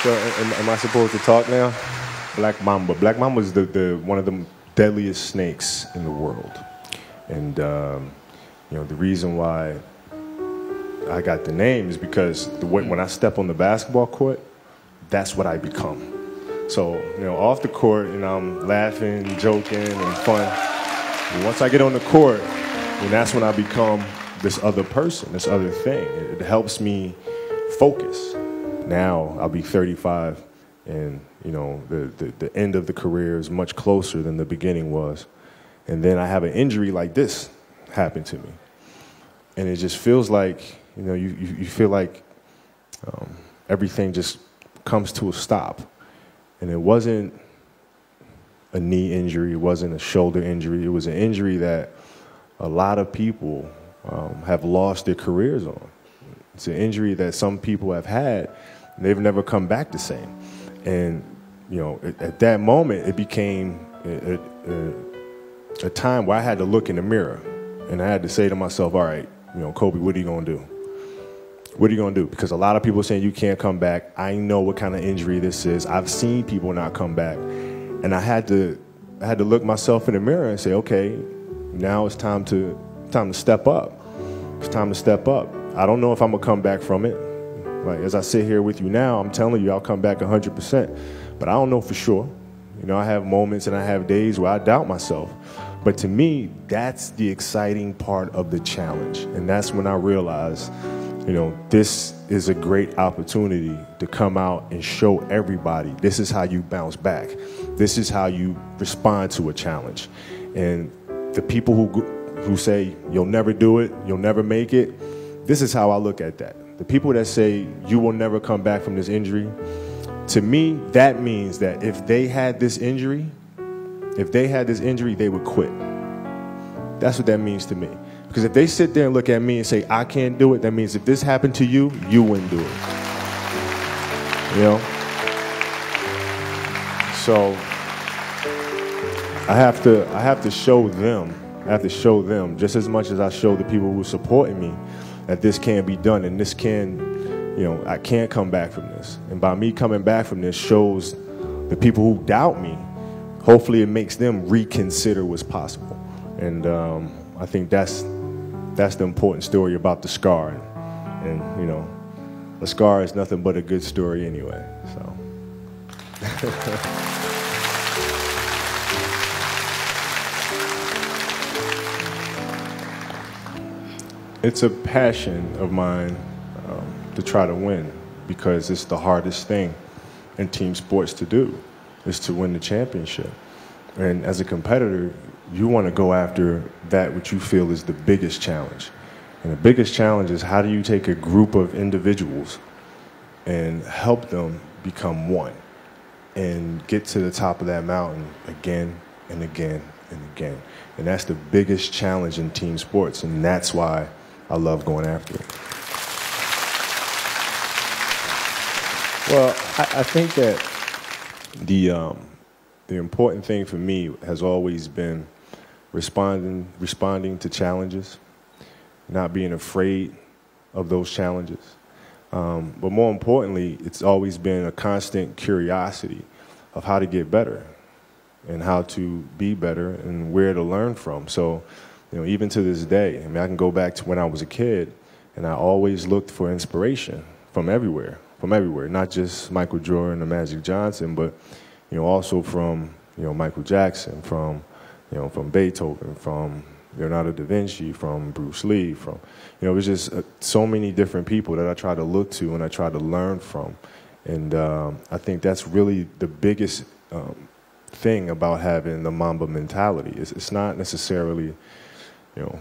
So am I supposed to talk now? Black Mamba. Black Mamba is one of the deadliest snakes in the world. And, the reason why I got the name is because when I step on the basketball court, that's what I become. So, off the court, I'm laughing, joking, and fun. And once I get on the court, that's when I become this other person, this other thing. It helps me focus. Now I'll be 35, and the end of the career is much closer than the beginning was. And then I have an injury like this happen to me, and it just feels like you feel like everything just comes to a stop. And it wasn't a knee injury, it wasn't a shoulder injury, it was an injury that a lot of people have lost their careers on. It's an injury that some people have had, and they've never come back the same. And at that moment, it became a time where I had to look in the mirror, and I had to say to myself, all right, Kobe, what are you gonna do? What are you gonna do? Because a lot of people are saying you can't come back. I know what kind of injury this is. I've seen people not come back, and I had to look myself in the mirror and say, okay, now it's time to step up. It's time to step up. I don't know if I'm gonna come back from it. Like, as I sit here with you now, I'm telling you I'll come back 100%, but I don't know for sure. I have moments and I have days where I doubt myself. But to me, that's the exciting part of the challenge, and that's when I realized, this is a great opportunity to come out and show everybody this is how you bounce back. This is how you respond to a challenge. And the people who say you'll never do it, you'll never make it, this is how I look at that. The people that say you will never come back from this injury, to me, that means that if they had this injury, they would quit. That's what that means to me. Because if they sit there and look at me and say, I can't do it, that means if this happened to you, you wouldn't do it. So I have to show them. I have to show them just as much as I show the people who are supporting me that this can be done, and this can, I can't come back from this. And by me coming back from this shows the people who doubt me, hopefully it makes them reconsider what's possible. And I think that's the important story about the scar. And a scar is nothing but a good story anyway. So. It's a passion of mine to try to win, because it's the hardest thing in team sports to do, is to win the championship. And as a competitor, you want to go after that which you feel is the biggest challenge. And the biggest challenge is, how do you take a group of individuals and help them become one and get to the top of that mountain again and again and again. And that's the biggest challenge in team sports, and that's why I love going after it. Well, I think that the important thing for me has always been responding to challenges, not being afraid of those challenges. But more importantly, it's always been a constant curiosity of how to get better and how to be better and where to learn from. So, even to this day, I can go back to when I was a kid, and I always looked for inspiration from everywhere, not just Michael Jordan or Magic Johnson, but, also from, Michael Jackson, from Beethoven, from Leonardo da Vinci, from Bruce Lee, from, it was just so many different people that I tried to look to and I tried to learn from. And I think that's really the biggest thing about having the Mamba mentality. It's not necessarily,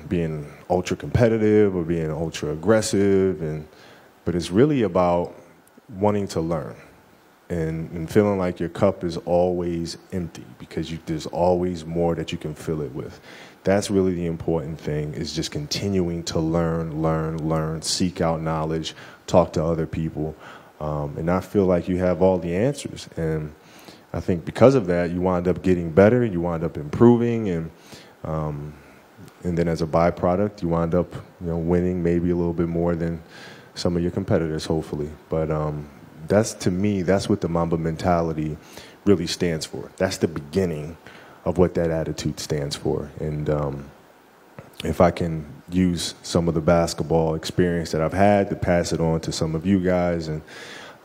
being ultra competitive or being ultra aggressive, but it's really about wanting to learn and feeling like your cup is always empty, because there's always more that you can fill it with. That's really the important thing, is just continuing to learn, seek out knowledge, talk to other people, and not feel like you have all the answers. And I think because of that, you wind up getting better, you wind up improving, and then as a byproduct, you wind up winning maybe a little bit more than some of your competitors, hopefully. But That's, to me, that's what the Mamba mentality really stands for. That's the beginning of what that attitude stands for. And if I can use some of the basketball experience that I've had to pass it on to some of you guys, and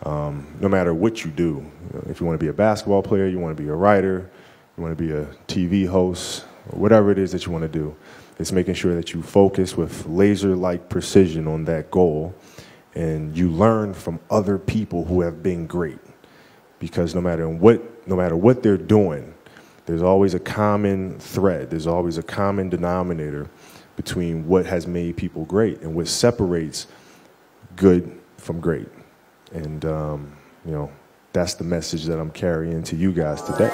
no matter what you do, if you want to be a basketball player, you want to be a writer, you want to be a TV host, or whatever it is that you want to do, it's making sure that you focus with laser-like precision on that goal, and you learn from other people who have been great. Because no matter what they're doing, there's always a common thread. There's always a common denominator between what has made people great and what separates good from great. And, you know, that's the message that I'm carrying to you guys today.